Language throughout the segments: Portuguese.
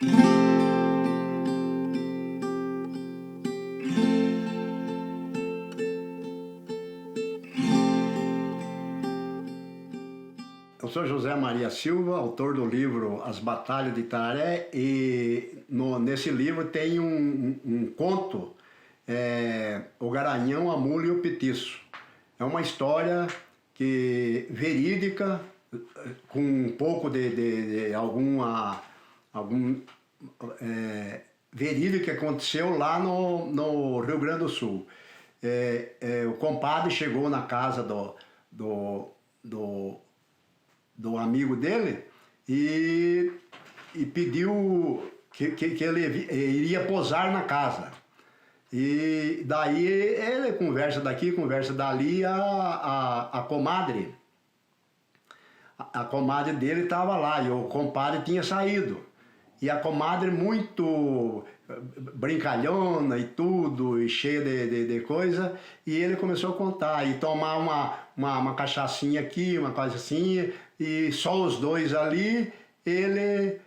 Eu sou José Maria Silva, autor do livro As Batalhas de Itararé, e nesse livro tem um conto, O Garanhão, a Mula e o Petiço. É uma história verídica, com um pouco de verídico que aconteceu lá no Rio Grande do Sul. O compadre chegou na casa do amigo dele e pediu que ele iria posar na casa. E daí ele conversa daqui, conversa dali, a comadre dele estava lá e o compadre tinha saído. E a comadre muito brincalhona e tudo, e cheia de coisa, e ele começou a contar, e tomar uma cachaçinha aqui, uma coisa assim, e só os dois ali, ele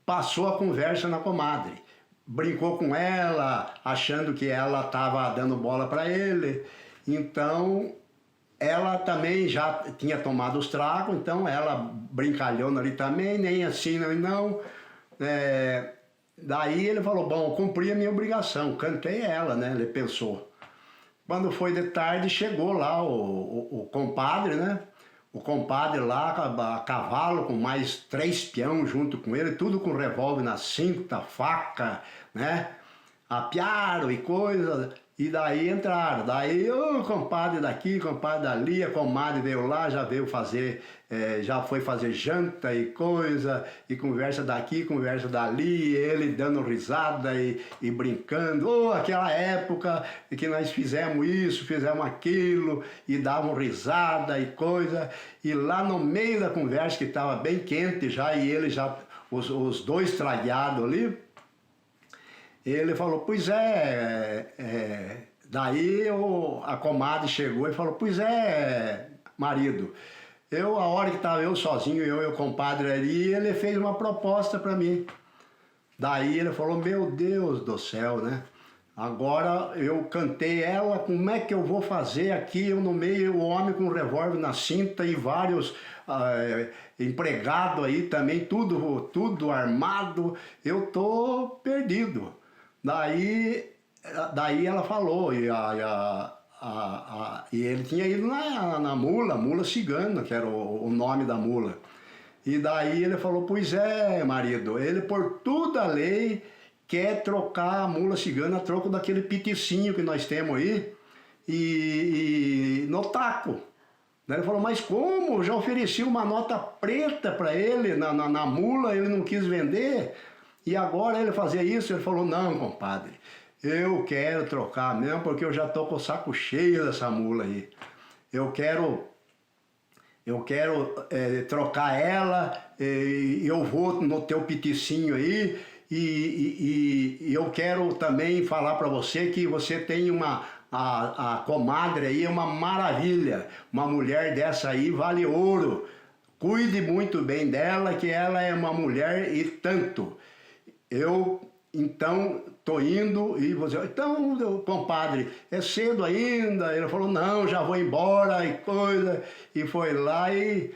passou a conversa na comadre. Brincou com ela, achando que ela estava dando bola para ele, então ela também já tinha tomado os tragos, então ela brincalhona ali também, nem assim, nem não. Daí ele falou, bom, cumpri a minha obrigação, cantei ela, né? Ele pensou. Quando foi de tarde, chegou lá o compadre, né? O compadre lá, a cavalo, com mais 3 peões junto com ele, tudo com revólver na cinta, faca, né? Apiaram e coisa, e daí entraram. Daí o compadre daqui, compadre dali, a comadre veio lá, já veio fazer, já foi fazer janta e coisa, e conversa daqui, conversa dali, ele dando risada e brincando. Aquela época que nós fizemos isso, fizemos aquilo, e davam risada e coisa. E lá no meio da conversa, que estava bem quente já, e ele já, os dois tragueados ali, ele falou, pois daí a comadre chegou e falou, pois marido, a hora que estava eu sozinho, eu e o compadre ali, ele fez uma proposta para mim. Daí ele falou, meu Deus do céu, né? Agora eu cantei ela, como é que eu vou fazer aqui, eu no meio, o homem com um revólver na cinta e vários empregados aí também, tudo armado, eu tô perdido. Daí ela falou, e ele tinha ido na mula cigana, que era o nome da mula. E daí ele falou, pois marido, ele por toda a lei quer trocar a mula cigana a troco daquele peticinho que nós temos aí, e no taco. Daí ele falou, mas como? Eu já ofereci uma nota preta para ele na mula, ele não quis vender. E agora ele fazia isso, ele falou, não, compadre, eu quero trocar mesmo, porque eu já tô com o saco cheio dessa mula aí. Eu quero trocar ela, eu vou no teu peticinho aí, e eu quero também falar para você que você tem a comadre aí, é uma maravilha, uma mulher dessa aí vale ouro. Cuide muito bem dela, que ela é uma mulher e tanto. Eu, então, tô indo e você... Então, compadre, é cedo ainda? Ele falou, não, já vou embora e coisa. E foi lá e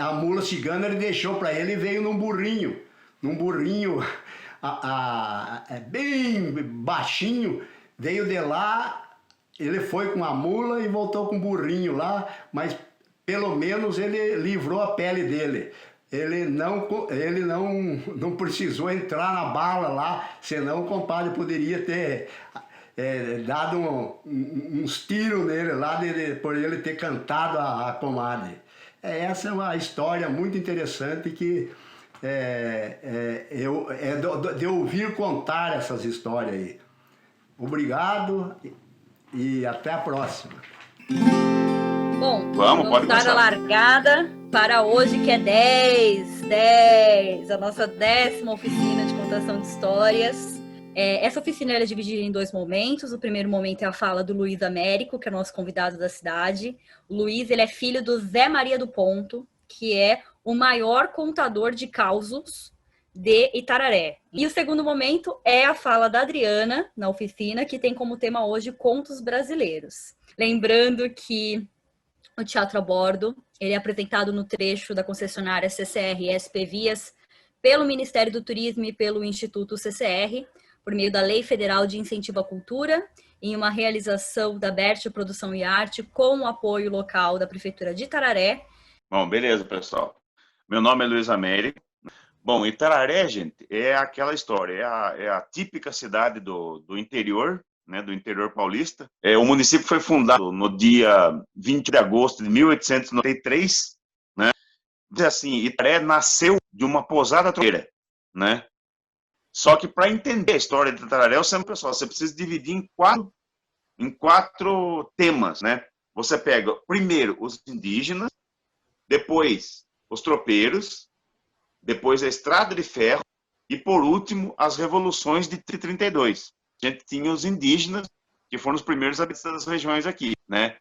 a mula cigana ele deixou para ele e veio num burrinho bem baixinho, veio de lá, ele foi com a mula e voltou com o burrinho lá, mas pelo menos ele livrou a pele dele. Ele não precisou entrar na bala lá, senão o compadre poderia ter dado uns tiros nele lá, por ele ter cantado a comadre. Essa é uma história muito interessante que de ouvir contar essas histórias aí. Obrigado e até a próxima. Bom, vamos dar a largada para hoje, que é 10, a nossa 10ª oficina de contação de histórias. Essa oficina é dividida em 2 momentos. O primeiro momento é a fala do Luiz Américo, que é o nosso convidado da cidade. O Luiz, ele é filho do Zé Maria do Ponto, que é o maior contador de causos de Itararé. E o segundo momento é a fala da Adriana, na oficina, que tem como tema hoje contos brasileiros. Lembrando que o Teatro a Bordo, ele é apresentado no trecho da concessionária CCR SP Vias pelo Ministério do Turismo e pelo Instituto CCR, por meio da Lei Federal de Incentivo à Cultura, em uma realização da BERT Produção e Arte, com o apoio local da Prefeitura de Itararé. Bom, beleza, pessoal. Meu nome é Luiz Américo. Bom, Itararé, gente, é aquela história, é a típica cidade do interior, né, do interior paulista. O município foi fundado no dia 20 de agosto de 1893, né? Diz assim, Itararé nasceu de uma pousada tropeira, né? Só que para entender a história de Itararé, pessoal, você precisa dividir em quatro temas, né? Você pega primeiro os indígenas, depois os tropeiros, depois a estrada de ferro e, por último, as revoluções de 32. A gente tinha os indígenas, que foram os primeiros habitantes das regiões aqui, né?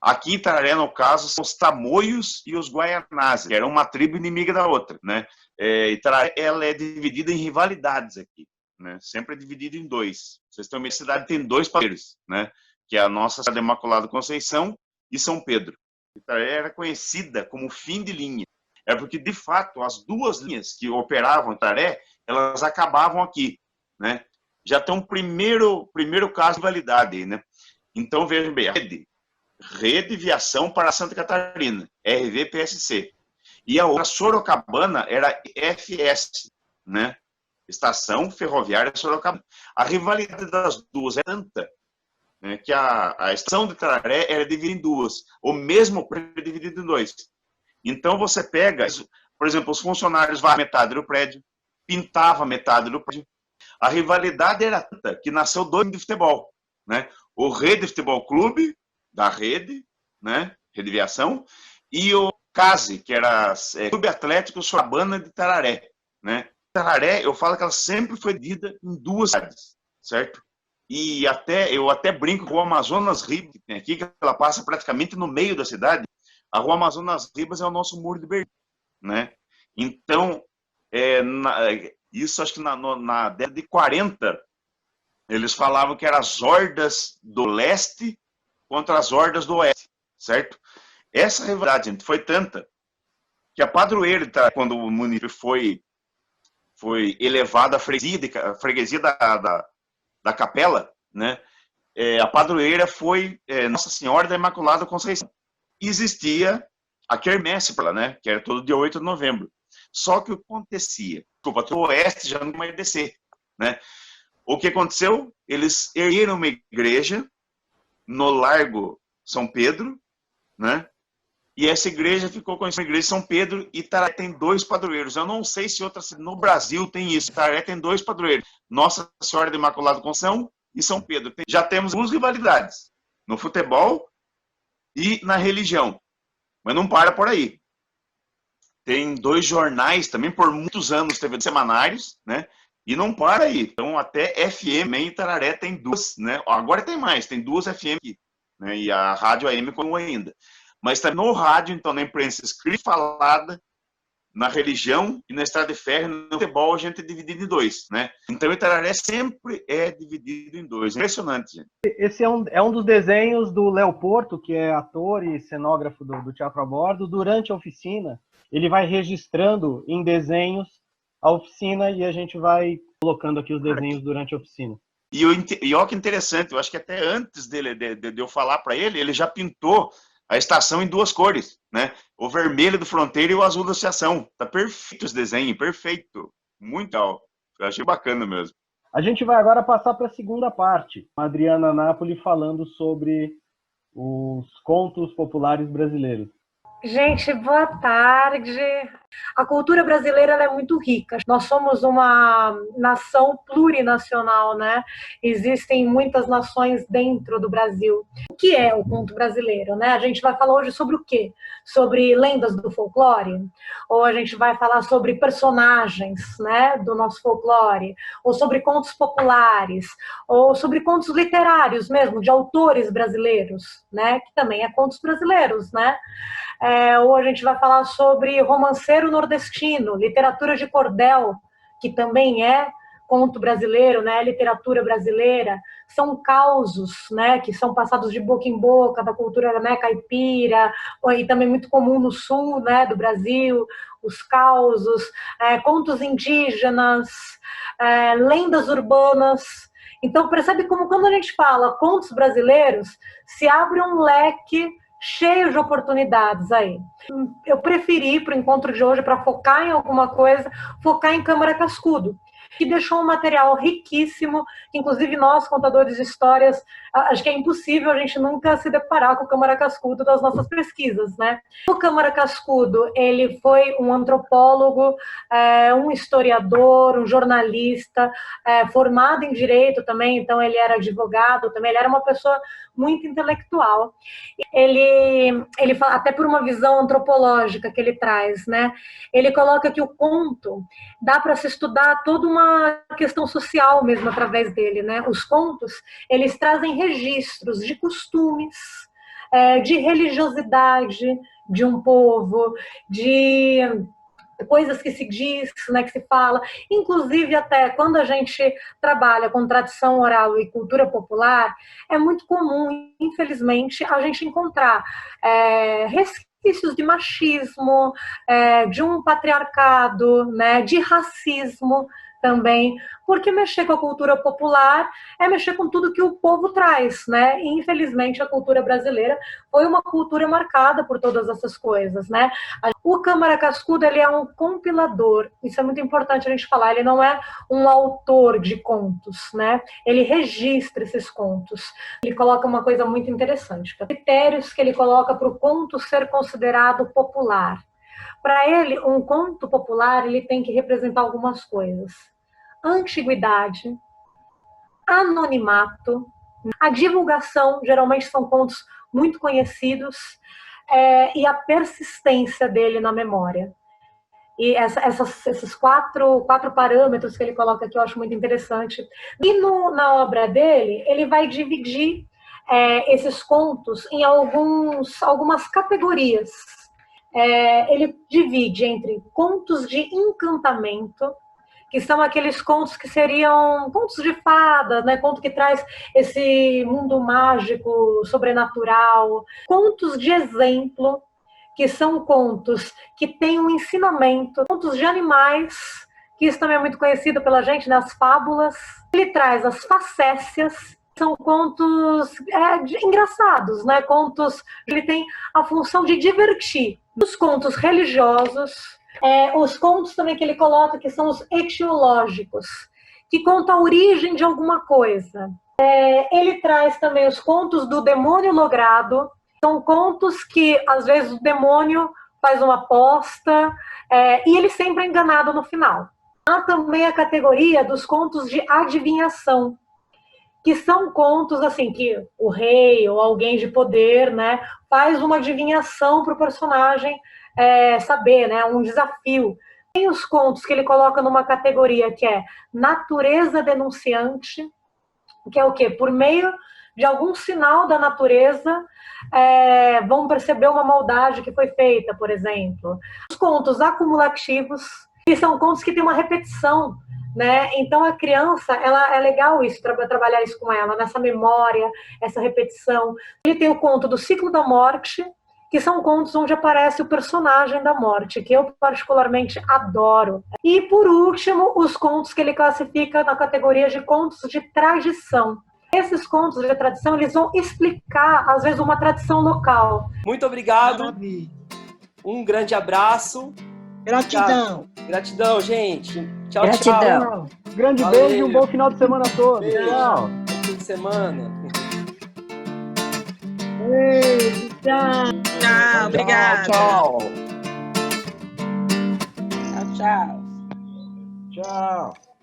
Aqui em Itararé, no caso, são os tamoios e os guaianazes, que eram uma tribo inimiga da outra, né? Itararé, ela é dividida em rivalidades aqui, né? Sempre é dividida em dois. Vocês têm uma cidade tem dois padeiros, né? Que é a nossa cidade Imaculada Conceição e São Pedro. Itararé era conhecida como fim de linha. É porque, de fato, as duas linhas que operavam em Itararé, elas acabavam aqui, né? Já tem um primeiro caso de validade, né? Então, vejam bem, a Rede Viação para Santa Catarina, RVPSC. E a outra, Sorocabana, era FS, né? Estação Ferroviária Sorocabana. A rivalidade das duas é tanta, né, que a estação de Itararé era dividida em duas, ou mesmo dividida em dois. Então, você pega, por exemplo, os funcionários vão metade do prédio, pintava metade do prédio. A rivalidade era tanta que nasceu dois de futebol, né? O Rede Futebol Clube, da Rede, né? Rede Viação, e o CASE, que era Clube Atlético Sorocabana de Itararé, né? Itararé, eu falo que ela sempre foi dividida em duas cidades, certo? E eu até brinco com o Amazonas Ribas, que tem aqui, que ela passa praticamente no meio da cidade. A Rua Amazonas Ribas é o nosso muro de Berlim, né? Então, isso acho que na década de 40, eles falavam que eram as hordas do leste contra as hordas do oeste, certo? Essa rivalidade, gente, foi tanta que a padroeira, quando o município foi elevado à freguesia da Capela, né? A padroeira foi Nossa Senhora da Imaculada Conceição. Existia a quermesse, né? Que era todo dia 8 de novembro. Só que o que acontecia? Desculpa, o oeste já não vai descer, né? O que aconteceu? Eles ergueram uma igreja no Largo São Pedro, né? E essa igreja ficou conhecida como Igreja de São Pedro, e Itararé tem dois padroeiros. Eu não sei se outra cidade no Brasil tem isso. Itararé tem dois padroeiros. Nossa Senhora da Imaculada Conceição e São Pedro. Já temos duas rivalidades, no futebol e na religião. Mas não para por aí. Tem dois jornais também, por muitos anos teve semanários, né? E não para aí. Então, até FM em Itararé tem duas, né? Agora tem mais, tem duas FM aqui, né? E a rádio AM como ainda. Mas também no rádio, então, na imprensa escrita e falada, na religião e na estrada de ferro, no futebol, a gente é dividido em dois, né? Então, Itararé sempre é dividido em dois. Impressionante, gente. Esse é um dos desenhos do Léo Porto, que é ator e cenógrafo do Teatro a Bordo. Durante a oficina, ele vai registrando em desenhos a oficina e a gente vai colocando aqui os desenhos durante a oficina. E olha que interessante, eu acho que até antes de eu falar para ele, ele já pintou a estação em duas cores, né? O vermelho do Fronteira e o azul da Associação. Tá perfeito esse desenho, perfeito. Muito legal. Eu achei bacana mesmo. A gente vai agora passar para a segunda parte. A Adriana Napoli falando sobre os contos populares brasileiros. Gente, boa tarde. A cultura brasileira ela é muito rica. Nós somos uma nação plurinacional, né? Existem muitas nações dentro do Brasil. O que é o conto brasileiro, né? A gente vai falar hoje sobre o quê? Sobre lendas do folclore? Ou a gente vai falar sobre personagens, né, do nosso folclore? Ou sobre contos populares? Ou sobre contos literários mesmo, de autores brasileiros, né? Que também é contos brasileiros, né? Ou a gente vai falar sobre romanceiro nordestino, literatura de cordel, que também é conto brasileiro, né, literatura brasileira. São causos, né, que são passados de boca em boca da cultura, né, caipira, e também muito comum no sul, né, do Brasil, os causos, contos indígenas, lendas urbanas. Então, percebe como quando a gente fala contos brasileiros, se abre um leque cheio de oportunidades aí. Eu preferi, para o encontro de hoje, para focar em alguma coisa, focar em Câmara Cascudo, que deixou um material riquíssimo, que inclusive nós, contadores de histórias, acho que é impossível a gente nunca se deparar com o Câmara Cascudo das nossas pesquisas, né? O Câmara Cascudo, ele foi um antropólogo, um historiador, um jornalista, formado em direito também, então ele era advogado também, ele era uma pessoa muito intelectual. Ele até por uma visão antropológica que ele traz, né? Ele coloca que o conto dá para se estudar toda uma questão social mesmo através dele, né? Os contos, eles trazem registros de costumes, de religiosidade de um povo, de coisas que se diz, né, que se fala, inclusive até quando a gente trabalha com tradição oral e cultura popular, é muito comum, infelizmente, a gente encontrar resquícios de machismo, de um patriarcado, né, de racismo também, porque mexer com a cultura popular é mexer com tudo que o povo traz, né? E, infelizmente, a cultura brasileira foi uma cultura marcada por todas essas coisas, né? O Câmara Cascudo, ele é um compilador, isso é muito importante a gente falar, ele não é um autor de contos, né? Ele registra esses contos. Ele coloca uma coisa muito interessante, critérios que ele coloca para o conto ser considerado popular. Para ele, um conto popular, ele tem que representar algumas coisas. Antiguidade, anonimato, a divulgação, geralmente são contos muito conhecidos, e a persistência dele na memória. E esses quatro parâmetros que ele coloca aqui eu acho muito interessante. E na obra dele, ele vai dividir esses contos em algumas categorias. Ele divide entre contos de encantamento, que são aqueles contos que seriam contos de fadas, né? Conto que traz esse mundo mágico, sobrenatural. Contos de exemplo, que são contos que têm um ensinamento. Contos de animais, que isso também é muito conhecido pela gente, né? As fábulas. Ele traz as facécias, são contos engraçados, né? Contos, ele tem a função de divertir. Os contos religiosos, os contos também que ele coloca, que são os etiológicos, que contam a origem de alguma coisa. Ele traz também os contos do demônio logrado, são contos que, às vezes, o demônio faz uma aposta e ele sempre é enganado no final. Há também a categoria dos contos de adivinhação, que são contos assim que o rei ou alguém de poder, né, faz uma adivinhação para o personagem saber, né, um desafio. Tem os contos que ele coloca numa categoria que é natureza denunciante, que é o quê? Por meio de algum sinal da natureza, vão perceber uma maldade que foi feita, por exemplo. Os contos acumulativos, que são contos que têm uma repetição, né? Então a criança, é legal isso, trabalhar isso com ela, nessa memória, essa repetição. Ele tem o conto do ciclo da morte, que são contos onde aparece o personagem da morte, que eu particularmente adoro. E por último, os contos que ele classifica na categoria de contos de tradição. Esses contos de tradição, eles vão explicar, às vezes, uma tradição local. Muito obrigado. Um grande abraço. Gratidão. Gratidão, gente. Tchau, Gratidão. tchau. Grande Valeu. beijo e um bom final de semana a todos. Beijo. Tchau. Bom fim de semana. Beijo, tchau. Tchau, obrigada. Tchau. Tchau. Tchau.